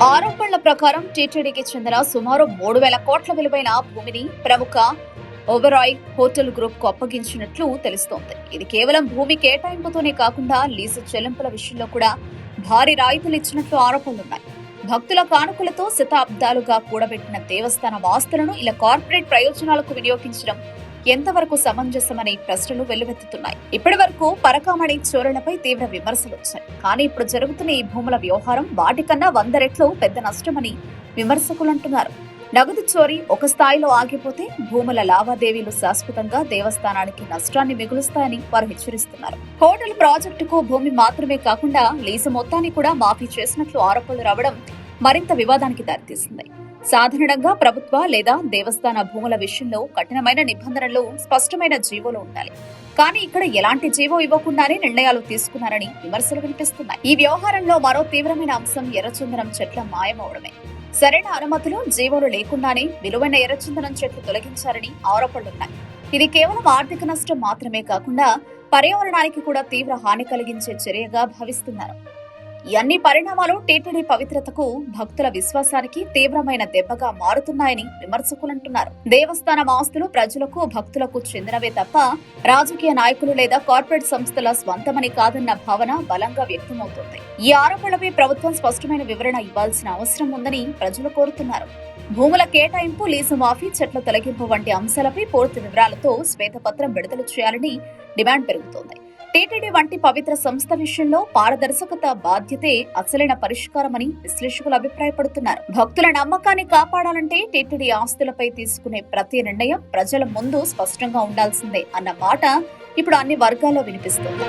ఆరోపణల ప్రకారం టీటీడీకి చెందిన సుమారు 3,000 కోట్ల విలువైన భూమిని ప్రముఖ ఓబెరాయ్ హోటల్ గ్రూప్ కు అప్పగించినట్లు తెలుస్తోంది. ఇది కేవలం భూమి కేటాయింపుతోనే కాకుండా లీజు చెల్లింపుల విషయంలో కూడా భారీ రాయితీలు ఇచ్చినట్లు ఆరోపణలున్నాయి. భక్తుల కానుకలతో శతాబ్దాలుగా కూడబెట్టిన దేవస్థాన ఆస్తులను ఇలా కార్పొరేట్ ప్రయోజనాలకు వినియోగించడం ఎంతవరకు సమంజసమనే ప్రశ్నలు వెల్లువెత్తుతున్నాయి. ఇప్పటి వరకు పరకామణి చోరులపై తీవ్ర విమర్శలు వచ్చాయి. కానీ ఇప్పుడు జరుగుతున్న ఈ భూముల వ్యవహారం వాటికన్నా 100 రెట్లు పెద్ద నష్టమని విమర్శకులు అంటున్నారు. నగదు చోరీ ఒక స్థాయిలో ఆగిపోతే భూముల లావాదేవీలు శాశ్వతంగా దేవస్థానానికి నష్టాన్ని మిగులుస్తాయని వారు హెచ్చరిస్తున్నారు. హోటల్ ప్రాజెక్టుకు భూమి మాత్రమే కాకుండా లీజు మొత్తాన్ని కూడా మాఫీ చేసినట్లు ఆరోపణలు రావడం మరింత వివాదానికి దారితీసింది. సాధారణంగా ప్రభుత్వ లేదా దేవస్థాన భూముల విషయంలో కఠినమైన నిబంధనలు, స్పష్టమైన జీవోలు ఉండాలి. కానీ ఇక్కడ ఎలాంటి జీవో ఇవ్వకుండానే నిర్ణయాలు తీసుకున్నారని విమర్శలు వినిపిస్తున్నాయి. ఈ వ్యవహారంలో మరో తీవ్రమైన అంశం ఎర్రచందనం చెట్ల మాయమవడమే. సరైన అనుమతులు, జీవోలు లేకుండానే విలువైన ఎర్రచందనం చెట్లు తొలగించారని ఆరోపణలున్నాయి. ఇది కేవలం ఆర్థిక నష్టం మాత్రమే కాకుండా పర్యావరణానికి కూడా తీవ్ర హాని కలిగించే చర్యగా భావిస్తున్నారు. ఈ అన్ని పరిణామాలు టీటీడీ పవిత్రతకు, భక్తుల విశ్వాసానికి తీవ్రమైన దెబ్బగా మారుతున్నాయని విమర్శకులంటున్నారు. దేవస్థానం ఆస్తులు ప్రజలకు, భక్తులకు చెందినవే తప్ప రాజకీయ నాయకులు లేదా కార్పొరేట్ సంస్థల స్వంతమని కాదన్న భావన బలంగా వ్యక్తమవుతోంది. ఈ ఆరోపణలపై ప్రభుత్వం స్పష్టమైన వివరణ ఇవ్వాల్సిన అవసరం ఉందని ప్రజలు కోరుతున్నారు. భూముల కేటాయింపు, లీజు మాఫీ, చెట్ల తొలగింపు వంటి అంశాలపై పూర్తి వివరాలతో శ్వేతపత్రం విడుదల చేయాలని డిమాండ్ పెరుగుతోంది. టీటీడీ వంటి పవిత్ర సంస్థ విషయంలో పారదర్శకత బాధ్యతే అసలైన పరిష్కారమని విశ్లేషకులు అభిప్రాయపడుతున్నారు. భక్తుల నమ్మకాన్ని కాపాడాలంటే టీటీడీ ఆస్తులపై తీసుకునే ప్రతి నిర్ణయం ప్రజల ముందు స్పష్టంగా ఉండాల్సిందే అన్న మాట ఇప్పుడు అన్ని వర్గాల్లో వినిపిస్తోంది.